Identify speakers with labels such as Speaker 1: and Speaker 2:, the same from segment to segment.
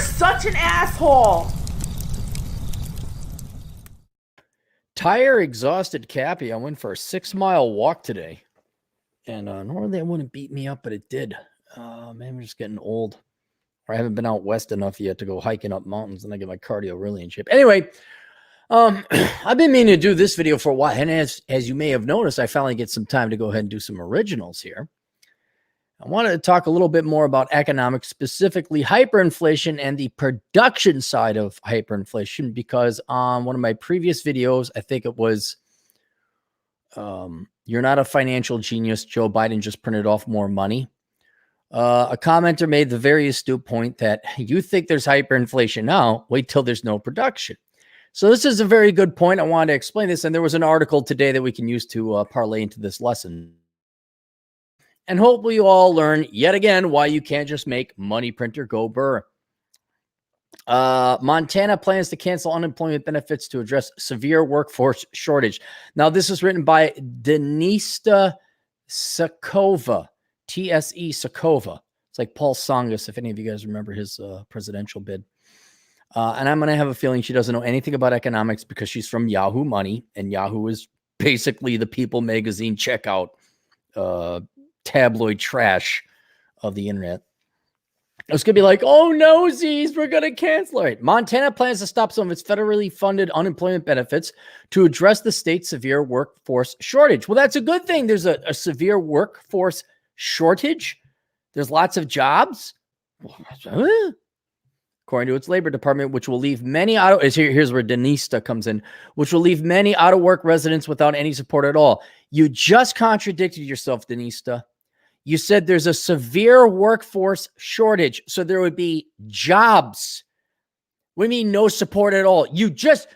Speaker 1: such an asshole.
Speaker 2: Tire exhausted Cappy. I went for a 6-mile walk today. And normally it wouldn't beat me up, but it did. Man, I'm just getting old. Or I haven't been out west enough yet to go hiking up mountains, and I get my cardio really in shape. Anyway, I've been meaning to do this video for a while. And as you may have noticed, I finally get some time to go ahead and do some originals here. I wanted to talk a little bit more about economics, specifically hyperinflation and the production side of hyperinflation, because on one of my previous videos, I think it was, you're not a financial genius, Joe Biden just printed off more money. A commenter made the very astute point that you think there's hyperinflation now, wait till there's no production. So this is a very good point. I wanted to explain this, and there was an article today that we can use to parlay into this lesson. And hopefully you all learn yet again why you can't just make money printer go burr. Montana plans to cancel unemployment benefits to address severe workforce shortage. Now, this is written by Denista Sakova, T-S-E Sakova. It's like Paul Tsongas, if any of you guys remember his presidential bid. And I'm going to have a feeling she doesn't know anything about economics because she's from Yahoo Money, and Yahoo is basically the People magazine checkout tabloid trash of the internet. It's going to be like, oh, no, Z's, we're going to cancel it. Montana plans to stop some of its federally funded unemployment benefits to address the state's severe workforce shortage. Well, that's a good thing. There's a severe workforce shortage. There's lots of jobs. According to its labor department, which will leave many here's where Denista comes in, which will leave many out-of-work residents without any support at all. You just contradicted yourself, Denista. You said there's a severe workforce shortage, so there would be jobs. We mean no support at all. Do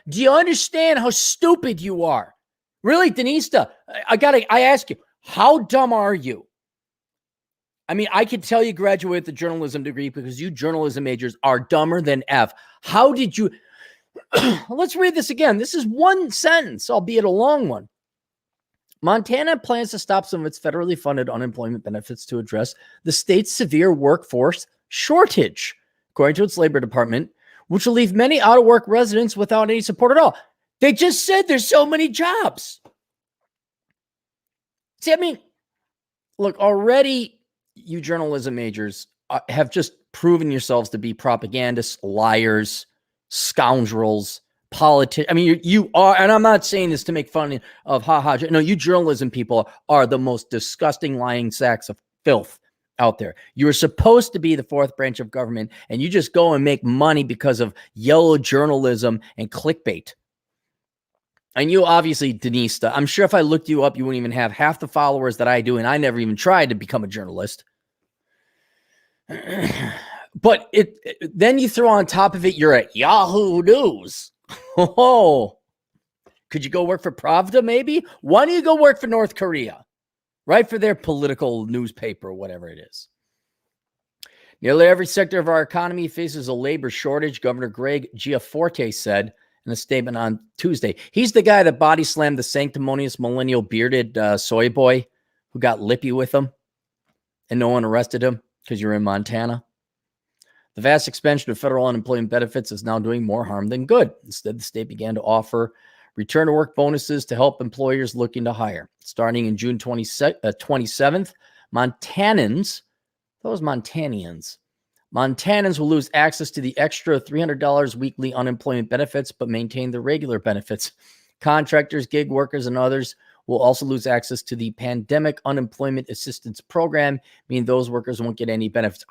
Speaker 2: you understand how stupid you are? Really, Denista, I ask you, how dumb are you? I mean, I could tell you graduated with a journalism degree because you journalism majors are dumber than F. How did you? Let's read this again. This is one sentence, albeit a long one. Montana plans to stop some of its federally funded unemployment benefits to address the state's severe workforce shortage, according to its labor department, which will leave many out-of-work residents without any support at all. They just said there's so many jobs. See, I mean, look, already you journalism majors have just proven yourselves to be propagandists, liars, scoundrels, politics. I mean, you are, and I'm not saying this to make fun of no, you journalism people are the most disgusting lying sacks of filth out there. You're supposed to be the fourth branch of government, and you just go and make money because of yellow journalism and clickbait. And you obviously, Denista, I'm sure if I looked you up, you wouldn't even have half the followers that I do, and I never even tried to become a journalist. But then you throw on top of it, you're at Yahoo News. Oh, could you go work for Pravda maybe? Why don't you go work for North Korea? Right, for their political newspaper or whatever it is. Nearly every sector of our economy faces a labor shortage, Governor Greg Gianforte said in a statement on Tuesday. He's the guy that body slammed the sanctimonious millennial bearded soy boy who got lippy with him and no one arrested him because you're in Montana. The vast expansion of federal unemployment benefits is now doing more harm than good. Instead, the state began to offer return to work bonuses to help employers looking to hire. Starting in June 27th, Montanians will lose access to the extra $300 weekly unemployment benefits, but maintain the regular benefits. Contractors, gig workers, and others will also lose access to the Pandemic Unemployment Assistance Program, meaning those workers won't get any benefits.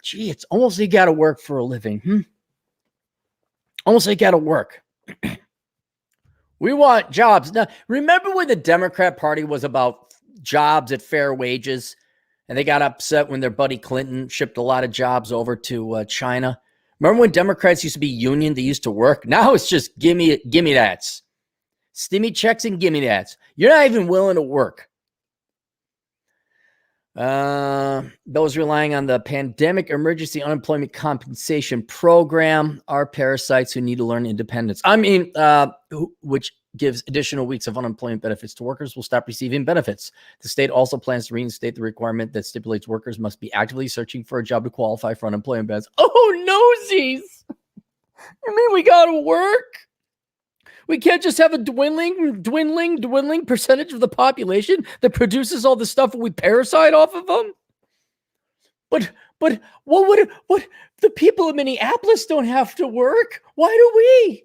Speaker 2: Gee, it's almost like you got to work for a living. Almost like you got to work. We want jobs. Now, remember when the Democrat Party was about jobs at fair wages, and they got upset when their buddy Clinton shipped a lot of jobs over to China? Remember when Democrats used to be union, they used to work? Now it's just gimme that. Stimmy checks and gimme that. You're not even willing to work. Those relying on the Pandemic Emergency Unemployment Compensation Program are parasites who need to learn independence. I mean, which gives additional weeks of unemployment benefits to workers will stop receiving benefits. The state also plans to reinstate the requirement that stipulates workers must be actively searching for a job to qualify for unemployment benefits. Oh, nosies! You mean we gotta work? We can't just have a dwindling percentage of the population that produces all the stuff and we parasite off of them? But what the people of Minneapolis don't have to work? Why do we?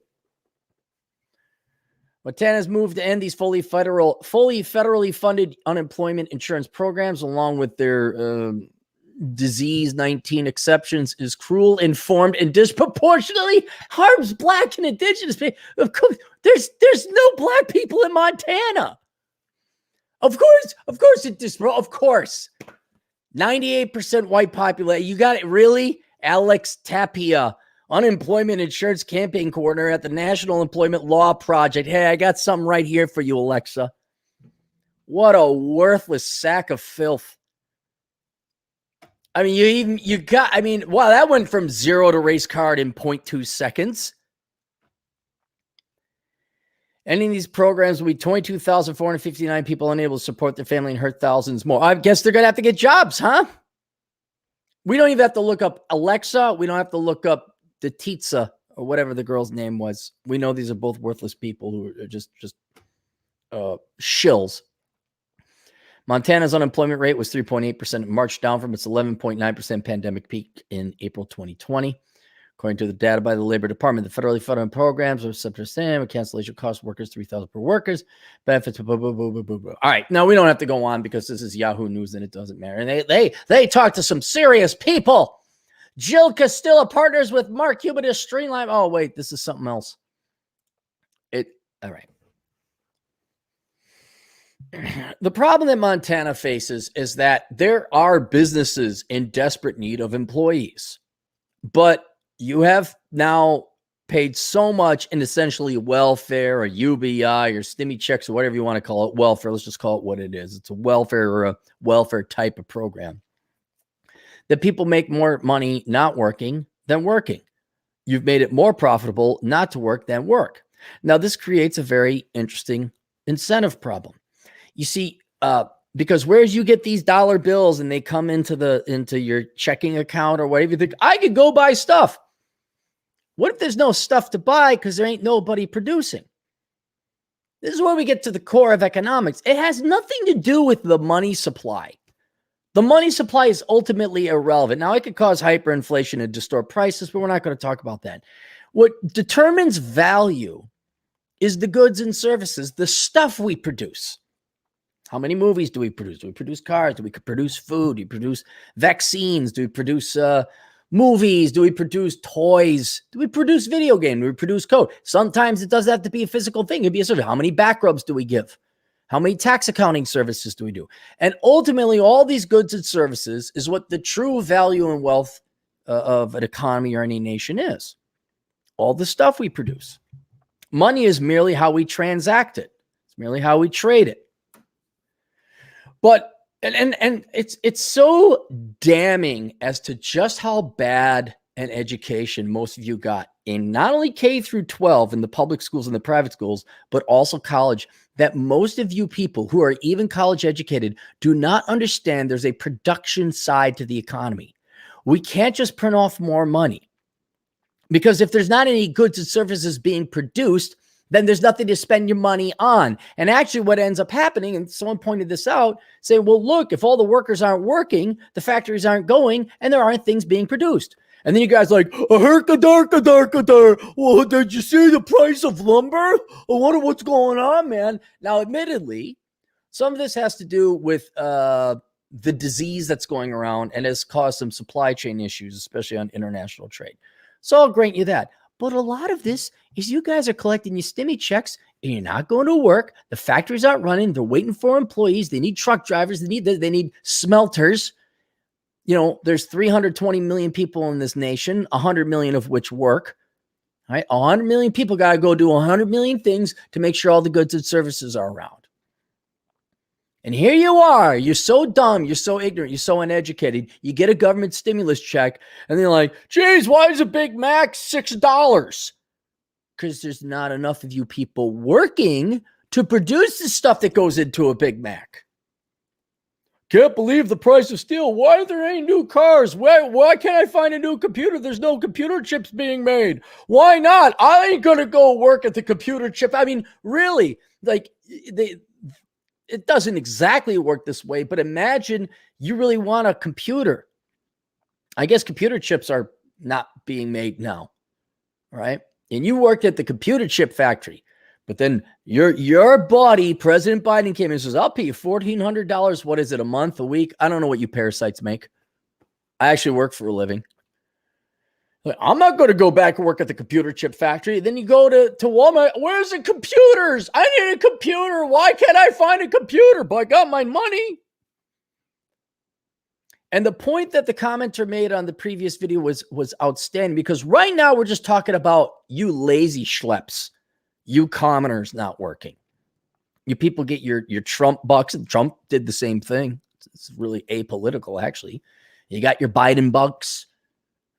Speaker 2: Montana's move to end these fully federally funded unemployment insurance programs, along with their disease 19 exceptions, is cruel, informed, and disproportionately harms Black and Indigenous people. Of course, there's no Black people in Montana. Of course, of course. 98% white population. You got it, really? Alex Tapia, Unemployment Insurance Campaign Coordinator at the National Employment Law Project. Hey, I got something right here for you, Alexa. What a worthless sack of filth. I mean, wow, that went from 0 to race card in 0.2 seconds. Ending these programs will be 22,459 people unable to support their family and hurt thousands more. I guess they're going to have to get jobs, huh? We don't even have to look up Alexa. We don't have to look up the Titsa or whatever the girl's name was. We know these are both worthless people who are just shills. Montana's unemployment rate was 3.8% in March, down from its 11.9% pandemic peak in April 2020. According to the data by the Labor Department, the federally funded programs are subject to cancellation cost workers $3,000 per workers, benefits. Blah, blah, blah, blah, blah, blah. All right, now we don't have to go on because this is Yahoo News and it doesn't matter. And they talk to some serious people. Jill Castilla partners with Mark Cuban to streamline. Oh wait, this is something else. All right. The problem that Montana faces is that there are businesses in desperate need of employees, but you have now paid so much in essentially welfare or UBI or stimmy checks or whatever you want to call it, welfare. Let's just call it what it is. It's a welfare or a welfare type of program that people make more money not working than working. You've made it more profitable not to work than work. Now, this creates a very interesting incentive problem. You see, because whereas you get these dollar bills and they come into your checking account or whatever, you think, I could go buy stuff. What if there's no stuff to buy because there ain't nobody producing? This is where we get to the core of economics. It has nothing to do with the money supply. The money supply is ultimately irrelevant. Now, it could cause hyperinflation and distort prices, but we're not going to talk about that. What determines value is the goods and services, the stuff we produce. How many movies do we produce? Do we produce cars? Do we produce food? Do we produce vaccines? Do we produce movies? Do we produce toys? Do we produce video games? Do we produce code? Sometimes it doesn't have to be a physical thing. It'd be a service. How many back rubs do we give? How many tax accounting services do we do? And ultimately, all these goods and services is what the true value and wealth of an economy or any nation is. All the stuff we produce. Money is merely how we transact it. It's merely how we trade it. But and it's so damning as to just how bad an education most of you got in not only K through 12 in the public schools and the private schools, but also college, that most of you people who are even college educated do not understand there's a production side to the economy. We can't just print off more money, because if there's not any goods and services being produced, then there's nothing to spend your money on. And actually what ends up happening, and someone pointed this out, say, well, look, if all the workers aren't working, the factories aren't going, and there aren't things being produced. And then you guys are like, well, did you see the price of lumber? I wonder what's going on, man. Now, admittedly, some of this has to do with the disease that's going around and has caused some supply chain issues, especially on international trade. So I'll grant you that. But a lot of this is you guys are collecting your stimmy checks and you're not going to work. The factories aren't running. They're waiting for employees. They need truck drivers. They need smelters. You know, there's 320 million people in this nation, 100 million of which work. All right, 100 million people got to go do 100 million things to make sure all the goods and services are around. And here you are. You're so dumb. You're so ignorant. You're so uneducated. You get a government stimulus check, and they're like, geez, why is a Big Mac $6? Because there's not enough of you people working to produce the stuff that goes into a Big Mac. Can't believe the price of steel. Why are there any new cars? Why can't I find a new computer? There's no computer chips being made. Why not? I ain't going to go work at the computer chip. I mean, really, like, it doesn't exactly work this way, but imagine you really want a computer. I guess computer chips are not being made now, right? And you worked at the computer chip factory, but then your buddy, President Biden, came in and says, I'll pay you $1,400. What is it, a month, a week? I don't know what you parasites make. I actually work for a living. I'm not going to go back and work at the computer chip factory. Then you go to Walmart. Where's the computers? I need a computer. Why can't I find a computer? But I got my money. And the point that the commenter made on the previous video was outstanding, because right now we're just talking about you lazy schleps, you commoners not working. You people get your Trump bucks, and Trump did the same thing. It's really apolitical, actually. You got your Biden bucks,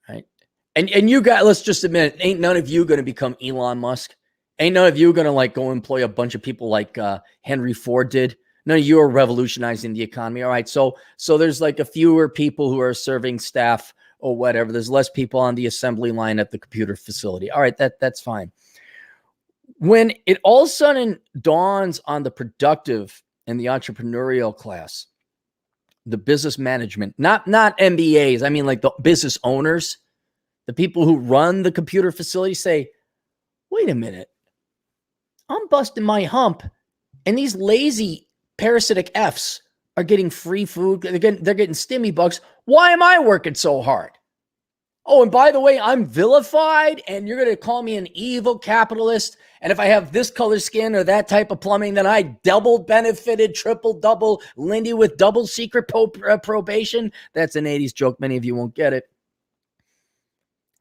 Speaker 2: right? And you got, let's just admit, ain't none of you going to become Elon Musk. Ain't none of you going to like go employ a bunch of people like Henry Ford did. None of you are revolutionizing the economy. All right. So there's like a fewer people who are serving staff or whatever. There's less people on the assembly line at the computer facility. All right. That's fine. When it all of a sudden dawns on the productive and the entrepreneurial class, the business management, not MBAs. I mean, like the business owners, the people who run the computer facility say, wait a minute, I'm busting my hump, and these lazy parasitic Fs are getting free food. They're getting stimmy bucks. Why am I working so hard? Oh, and by the way, I'm vilified, and you're going to call me an evil capitalist. And if I have this color skin or that type of plumbing, then I double benefited, triple double, Lindy with double secret probation. That's an 80s joke. Many of you won't get it.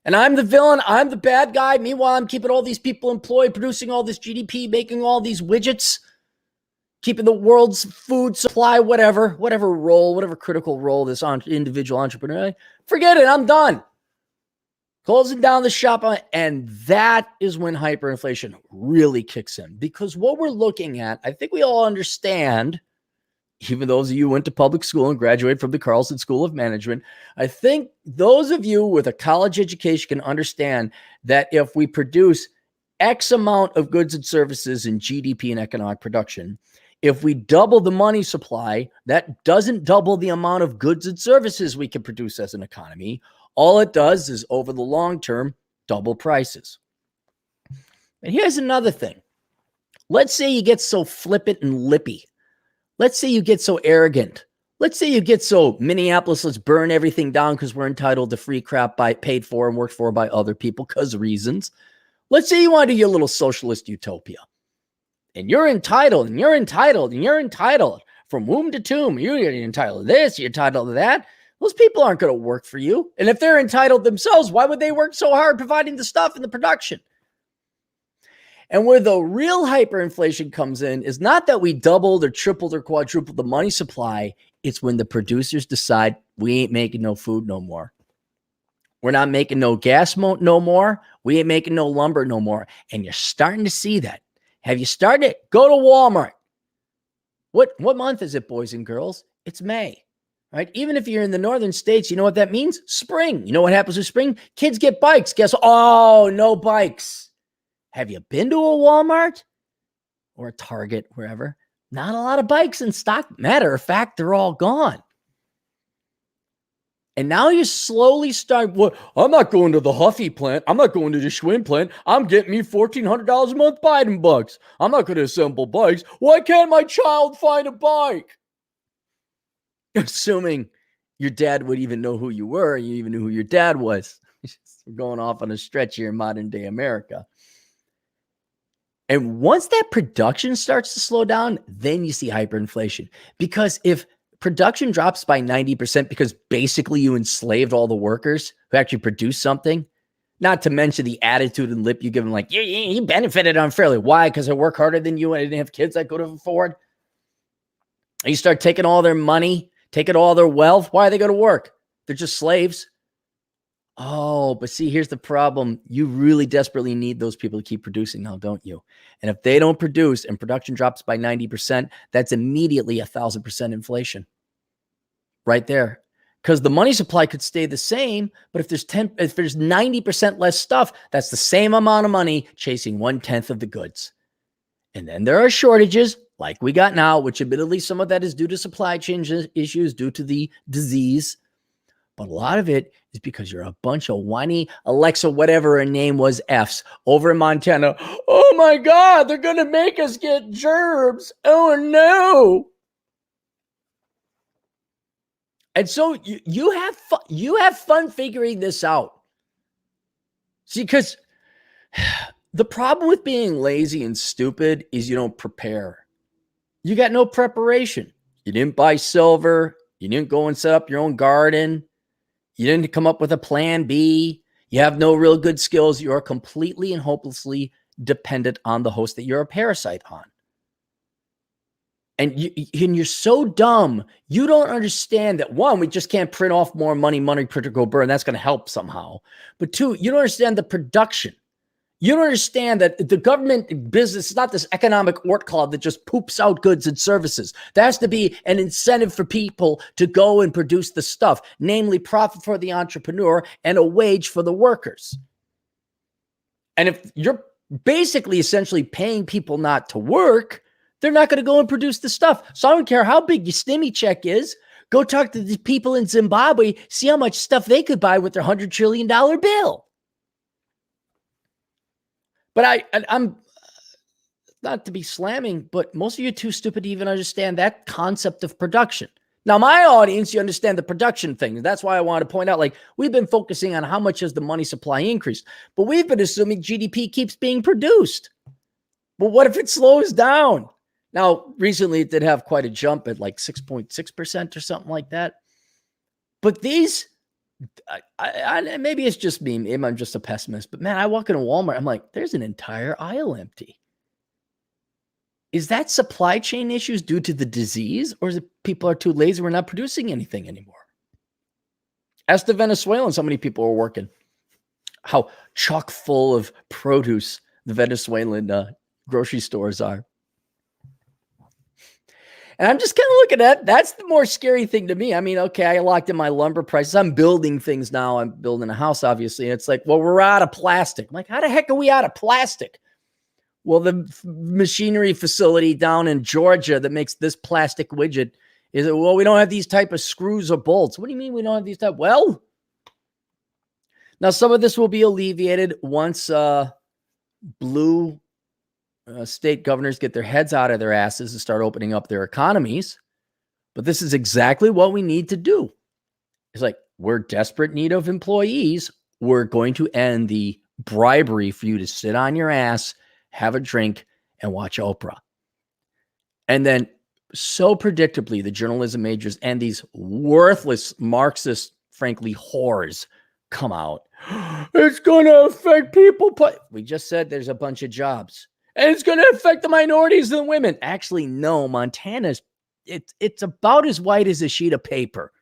Speaker 2: And I'm the villain. I'm the bad guy. Meanwhile, I'm keeping all these people employed, producing all this GDP, making all these widgets, keeping the world's food supply, whatever critical role this individual entrepreneur. Forget it. I'm done. Closing down the shop. And that is when hyperinflation really kicks in. Because what we're looking at, I think we all understand, even those of you who went to public school and graduated from the Carlson School of Management, I think those of you with a college education can understand that if we produce X amount of goods and services in GDP and economic production, if we double the money supply, that doesn't double the amount of goods and services we can produce as an economy. All it does is, over the long term, double prices. And here's another thing. Let's say you get so flippant and lippy. Let's say you get so arrogant. Let's say you get so Minneapolis, let's burn everything down because we're entitled to free crap paid for and worked for by other people because of reasons. Let's say you want to do your little socialist utopia. And you're entitled, and you're entitled, and you're entitled from womb to tomb. You're entitled to this, you're entitled to that. Those people aren't going to work for you. And if they're entitled themselves, why would they work so hard providing the stuff and the production? And where the real hyperinflation comes in is not that we doubled or tripled or quadrupled the money supply. It's when the producers decide we ain't making no food no more. We're not making no gas no more. We ain't making no lumber no more. And you're starting to see that. Have you started it? Go to Walmart. What month is it, boys and girls? It's May, right? Even if you're in the northern states, you know what that means? Spring. You know what happens with spring? Kids get bikes. Guess what? Oh, no bikes. Have you been to a Walmart or a Target, wherever? Not a lot of bikes in stock. Matter of fact, they're all gone. And now you slowly start, well, I'm not going to the Huffy plant. I'm not going to the Schwinn plant. I'm getting me $1,400 a month Biden bucks. I'm not going to assemble bikes. Why can't my child find a bike? Assuming your dad would even know who you were, and you even knew who your dad was. We're going off on a stretch here in modern day America. And once that production starts to slow down, then you see hyperinflation. Because if production drops by 90% because basically you enslaved all the workers who actually produced something, not to mention the attitude and lip you give them, like, you benefited unfairly. Why? Because I work harder than you and I didn't have kids I could have afforded. You start taking all their money, taking all their wealth. Why are they going to work? They're just slaves. Oh, but see, here's the problem. You really desperately need those people to keep producing now, don't you? And if they don't produce and production drops by 90%, that's immediately 1,000% inflation right there. Because the money supply could stay the same, but if there's 90% less stuff, that's the same amount of money chasing 1/10 of the goods. And then there are shortages like we got now, which admittedly some of that is due to supply chain issues, due to the disease. But a lot of it is because you're a bunch of whiny Alexa, whatever her name was, Fs over in Montana. Oh my God, they're going to make us get germs. Oh no. And so you have fun figuring this out. See, because the problem with being lazy and stupid is you don't prepare. You got no preparation. You didn't buy silver. You didn't go and set up your own garden. You didn't come up with a plan B. You have no real good skills. You are completely and hopelessly dependent on the host that you're a parasite on. And you're so dumb, you don't understand that, one, we just can't print off more money printer go burn. That's going to help somehow. But two, you don't understand the production. You don't understand that the government business is not this economic ort cloud that just poops out goods and services. There has to be an incentive for people to go and produce the stuff, namely profit for the entrepreneur and a wage for the workers. And if you're basically essentially paying people not to work, they're not going to go and produce the stuff. So I don't care how big your stimmy check is. Go talk to the people in Zimbabwe, see how much stuff they could buy with their $100 trillion bill. But I'm not to be slamming, but most of you are too stupid to even understand that concept of production. Now, my audience, you understand the production thing. That's why I want to point out, like, we've been focusing on how much has the money supply increased, but we've been assuming GDP keeps being produced. But what if it slows down? Now, recently it did have quite a jump at like 6.6% or something like that. But these, maybe it's just me. Maybe I'm just a pessimist. But man, I walk into Walmart, I'm like, there's an entire aisle empty. Is that supply chain issues due to the disease, or is it people are too lazy? We're not producing anything anymore. Ask the Venezuelans how many people are working, how chock full of produce the Venezuelan grocery stores are. And I'm just kind of looking at, that's the more scary thing to me. I mean, okay, I locked in my lumber prices. I'm building things now. I'm building a house, obviously. And it's like, well, we're out of plastic. I'm like, how the heck are we out of plastic? Well, the machinery facility down in Georgia that makes this plastic widget is, well, we don't have these type of screws or bolts. What do you mean we don't have these type? Well, now some of this will be alleviated once blue state governors get their heads out of their asses and start opening up their economies. But this is exactly what we need to do. It's like, we're desperate need of employees. We're going to end the bribery for you to sit on your ass, have a drink, and watch Oprah. And then so predictably, the journalism majors and these worthless Marxist, frankly, whores come out. It's going to affect people. We just said there's a bunch of jobs. And it's going to affect the minorities and the women. Actually, no, Montana's, it's about as white as a sheet of paper.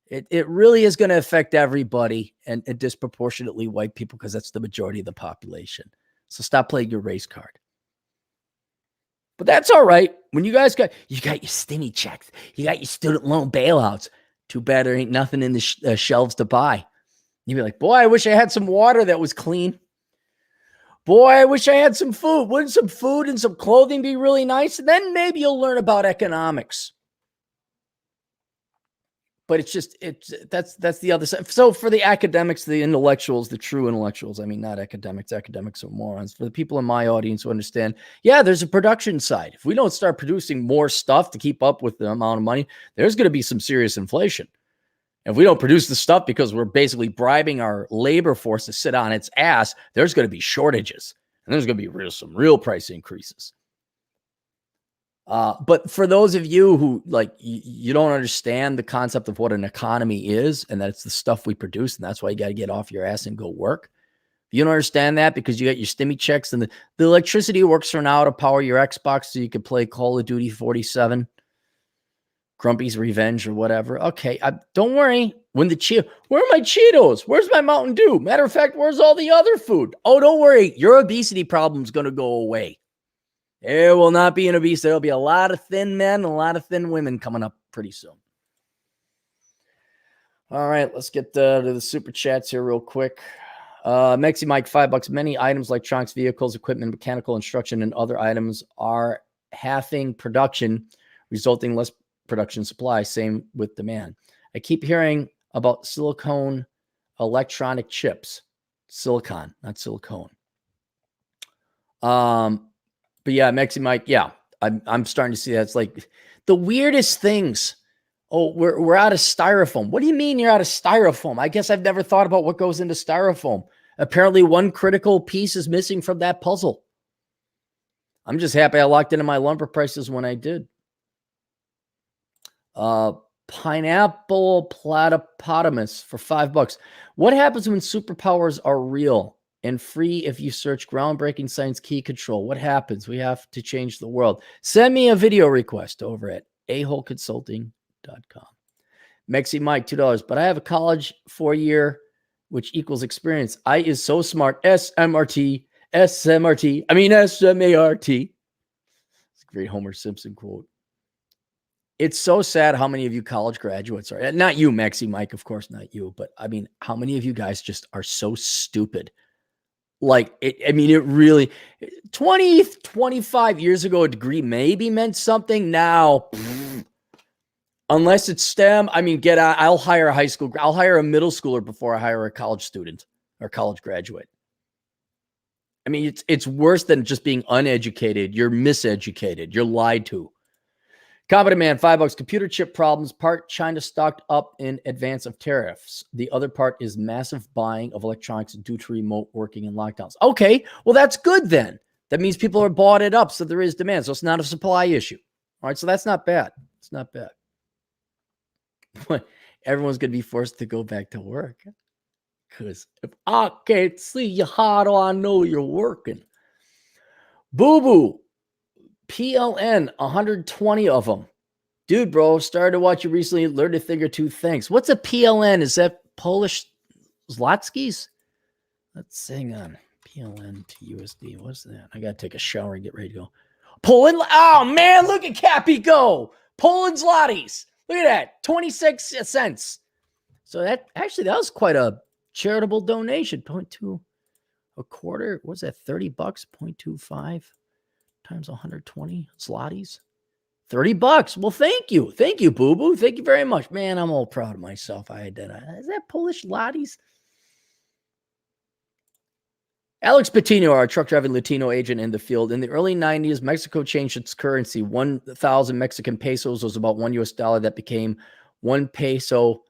Speaker 2: It really is going to affect everybody, and disproportionately white people, because that's the majority of the population. So stop playing your race card. But that's all right. When you guys got your stimmy checks, you got your student loan bailouts. Too bad there ain't nothing in the shelves to buy. You'd be like, boy, I wish I had some water that was clean. Boy, I wish I had some food. Wouldn't some food and some clothing be really nice? And then maybe you'll learn about economics. But that's the other side. So for the academics, the intellectuals, the true intellectuals, I mean, not academics. Academics are morons. For the people in my audience who understand, yeah, there's a production side. If we don't start producing more stuff to keep up with the amount of money, there's going to be some serious inflation. If we don't produce the stuff because we're basically bribing our labor force to sit on its ass, there's going to be shortages, and there's going to be some real price increases. But for those of you who, like, you don't understand the concept of what an economy is, and that it's the stuff we produce, and that's why you got to get off your ass and go work. If you don't understand that because you got your stimmy checks and the electricity works for now to power your Xbox so you can play Call of Duty 47. Grumpy's Revenge or whatever. Okay, don't worry. When the where are my Cheetos? Where's my Mountain Dew? Matter of fact, where's all the other food? Oh, don't worry. Your obesity problem's going to go away. There will not be an obese. There'll be a lot of thin men and a lot of thin women coming up pretty soon. All right, let's get to the super chats here real quick. Mexi Mike, $5. Many items, electronics, vehicles, equipment, mechanical instruction, and other items are halving production, resulting less production supply. Same with demand. I keep hearing about silicone electronic chips. Silicon, not silicone. But yeah, Mexi Mike, yeah, I'm starting to see that. It's like the weirdest things. Oh, we're out of styrofoam. What do you mean you're out of styrofoam? I guess I've never thought about what goes into styrofoam. Apparently, one critical piece is missing from that puzzle. I'm just happy I locked into my lumber prices when I did. Pineapple platypotamus for $5. What happens when superpowers are real and free if you search groundbreaking science key control? What happens? We have to change the world. Send me a video request over at aholeconsulting.com. Mexi Mike, $2. But I have a college 4-year, which equals experience. I is so smart. SMRT. I mean, SMART. It's a great Homer Simpson quote. It's so sad how many of you college graduates are. Not you, Mexi Mike, of course, not you. But I mean, how many of you guys just are so stupid? Like, it really, 20, 25 years ago, a degree maybe meant something. Now, unless it's STEM, I mean, get out. I'll hire a middle schooler before I hire a college student or college graduate. I mean, it's worse than just being uneducated. You're miseducated. You're lied to. Competent Man, $5. Computer chip problems. Part China stocked up in advance of tariffs. The other part is massive buying of electronics due to remote working and lockdowns. Okay, well, that's good then. That means people are bought it up, so there is demand. So it's not a supply issue. All right, so that's not bad. It's not bad. But everyone's going to be forced to go back to work. Because if I can't see you, how do I know you're working? Boo-boo. PLN, 120 of them. Dude, bro, started to watch you recently, learned a thing or two. Thanks. What's a PLN? Is that Polish Zlotskis? Let's hang on. PLN to USD. What's that? I got to take a shower and get ready to go. Poland. Oh, man, look at Cappy go. Poland Zlotys. Look at that. 26 cents. So that was quite a charitable donation. 0.2 a quarter. What's that? $30? 0.25 times 120 Zlotys. $30. Well, thank you. Thank you, boo-boo. Thank you very much. Man, I'm all proud of myself. I did. Is that Polish Zlotys? Alex Patino, our truck driving Latino agent in the field. In the early 90s, Mexico changed its currency. 1,000 Mexican pesos was about $1. That became 1 peso.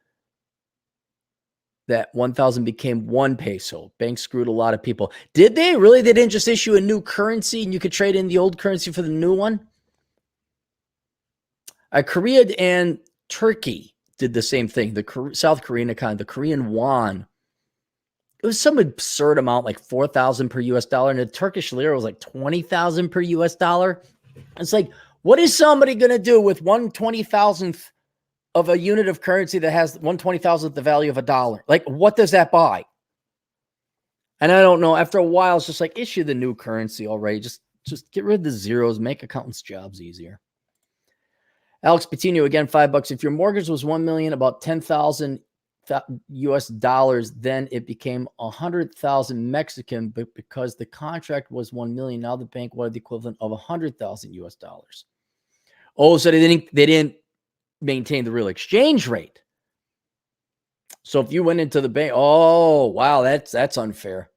Speaker 2: That 1,000 became 1 peso. Banks screwed a lot of people. Did they? Really? They didn't just issue a new currency and you could trade in the old currency for the new one? Korea and Turkey did the same thing. The South Korean economy, the Korean won. It was some absurd amount, like 4,000 per US dollar. And the Turkish lira was like 20,000 per US dollar. It's like, what is somebody going to do with 1/20,000th of a unit of currency that has 1/20,000th the value of $1? Like, what does that buy? And I don't know. After a while, it's just like, issue the new currency already. Just get rid of the zeros. Make accountants' jobs easier. Alex Patino, again, $5. If your mortgage was $1 million, about 10,000 US dollars, then it became 100,000 Mexican, but because the contract was 1 million, now the bank wanted the equivalent of 100,000 US dollars. Oh, so they didn't maintain the real exchange rate. So if you went into the bank, oh wow, that's unfair.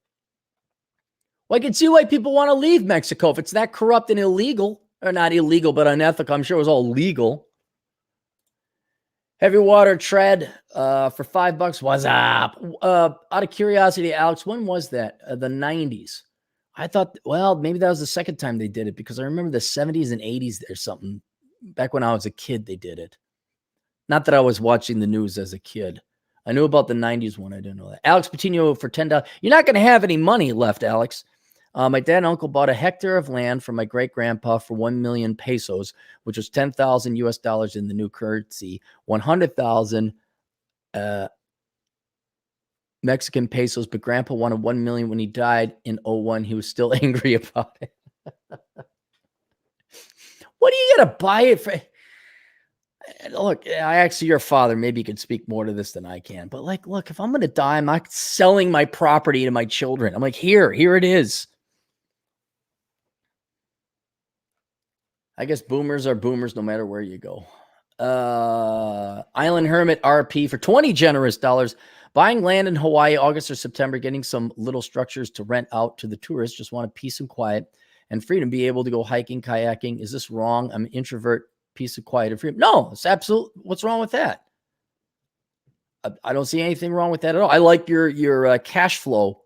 Speaker 2: Well, I can see why people want to leave Mexico if it's that corrupt and illegal, or not illegal, but unethical. I'm sure it was all legal. Heavy Water Tread for $5. What's up? Out of curiosity, Alex, when was that? The 90s. I thought, well, maybe that was the second time they did it because I remember the 70s and 80s or something. Back when I was a kid, they did it. Not that I was watching the news as a kid. I knew about the 90s one. I didn't know that. Alex Patino for $10. You're not going to have any money left, Alex. My dad and uncle bought a hectare of land from my great grandpa for 1 million pesos, which was 10,000 US dollars in the new currency, 100,000 Mexican pesos. But grandpa wanted 1 million when he died in 01. He was still angry about it. What do you got to buy it for? Look, I actually, your father, maybe you could speak more to this than I can. But like, look, if I'm going to die, I'm not selling my property to my children. I'm like, here it is. I guess boomers are boomers no matter where you go. Island Hermit RP for 20 generous dollars. Buying land in Hawaii, August or September, getting some little structures to rent out to the tourists. Just want a peace and quiet and freedom, be able to go hiking, kayaking. Is this wrong? I'm an introvert, peace and quiet and freedom. No, it's absolute. What's wrong with that? I don't see anything wrong with that at all. I like your cash flow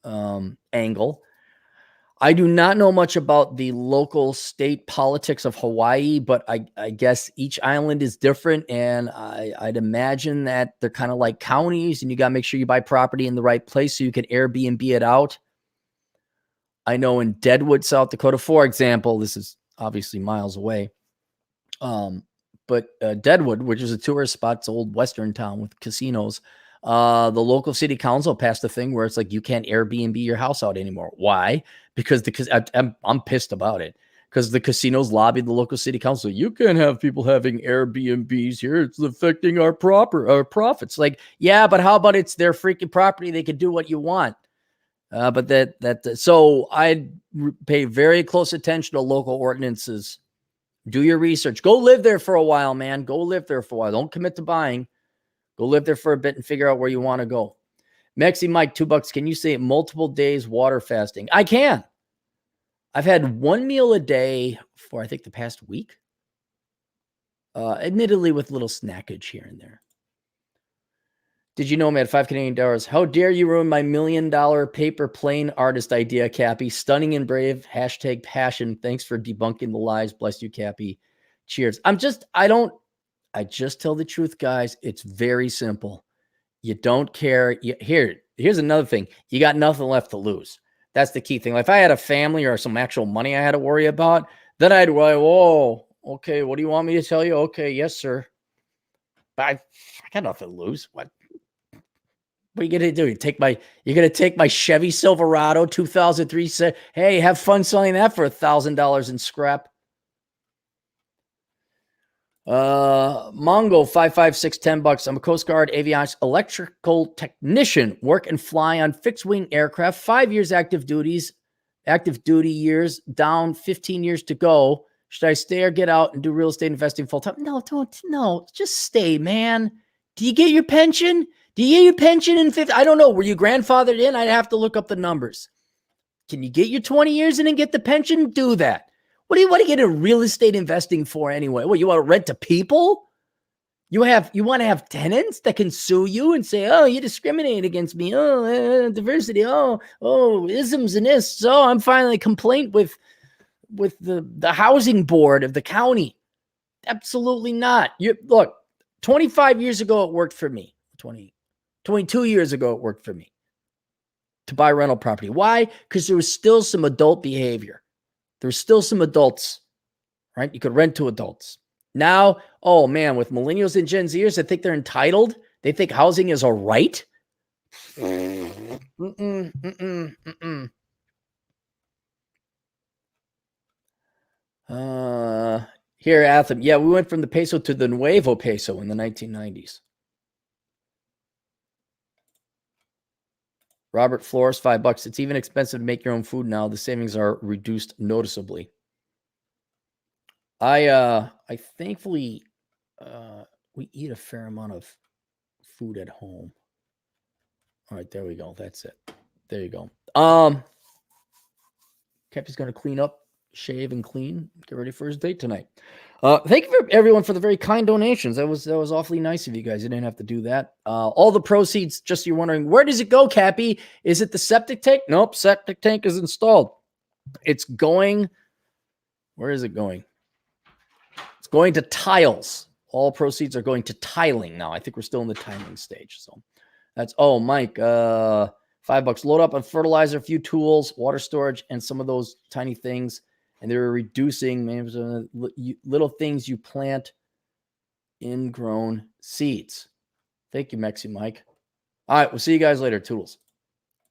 Speaker 2: angle. I do not know much about the local state politics of Hawaii, but I guess each island is different. And I'd imagine that they're kind of like counties, and you got to make sure you buy property in the right place so you can Airbnb it out. I know in Deadwood, South Dakota, for example, this is obviously miles away. But Deadwood, which is a tourist spot, it's an old Western town with casinos. The local city council passed a thing where it's like you can't Airbnb your house out anymore. Why? Because I'm pissed about it. Because the casinos lobbied the local city council. You can't have people having Airbnbs here. It's affecting our profits. Like, yeah, but how about it's their freaking property? They can do what you want. So I'd pay very close attention to local ordinances. Do your research. Go live there for a while, man. Go live there for a while. Don't commit to buying. Go live there for a bit and figure out where you want to go. Mexi Mike, $2. Can you say multiple days water fasting? I can. I've had one meal a day for, I think, the past week. Admittedly, with little snackage here and there. Did you know I'm at $5 Canadian? How dare you ruin my $1 million paper plane artist idea, Cappy? Stunning and brave. Hashtag passion. Thanks for debunking the lies. Bless you, Cappy. Cheers. I just tell the truth, guys. It's very simple. You don't care. Here's another thing. You got nothing left to lose. That's the key thing. Like if I had a family or some actual money I had to worry about, then I'd worry, whoa, okay, what do you want me to tell you? Okay, yes, sir. But I got nothing to lose. What are you going to do? You're going to take my Chevy Silverado 2003. Say, hey, have fun selling that for $1,000 in scrap. Mongo 556 $10. I'm a Coast Guard avionics electrical technician. Work and fly on fixed wing aircraft. 5 years active duty years, down 15 years to go. Should I stay or get out and do real estate investing full time? No, just stay, man. Do you get your pension? In 50? I don't know. Were you grandfathered in? I'd have to look up the numbers. Can you get your 20 years in and get the pension? Do that. What do you get into real estate investing for anyway? What, you want to rent to people? You want to have tenants that can sue you and say, oh, you discriminate against me. Oh, diversity. Oh, isms and this. So I'm filing a complaint with the housing board of the county. Absolutely not. Look, 25 years ago, it worked for me. 22 years ago, it worked for me to buy rental property. Why? Because there was still some adult behavior. There's still some adults, right? You could rent to adults. Now, oh man, with millennials and Gen Zers, I think they're entitled. They think housing is a right. Here, Atham. Yeah, we went from the peso to the Nuevo peso in the 1990s. Robert Flores, $5. It's even expensive to make your own food now. The savings are reduced noticeably. I thankfully we eat a fair amount of food at home. All right, there we go. That's it. There you go. Cappy's gonna clean up, shave, and clean. Get ready for his date tonight. Thank you for everyone for the very kind donations. That was awfully nice of you guys. You didn't have to do that. All the proceeds, just you're wondering, where does it go, Cappy? Is it the septic tank? Nope, septic tank is installed. It's going, where is it going? It's going to tiles. All proceeds are going to tiling now. I think we're still in the tiling stage. So that's, Mike, $5. Load up on fertilizer, a few tools, water storage, and some of those tiny things. And they're reducing little things you plant ingrown seeds. Thank you, Mexi Mike. All right, we'll see you guys later. Toodles.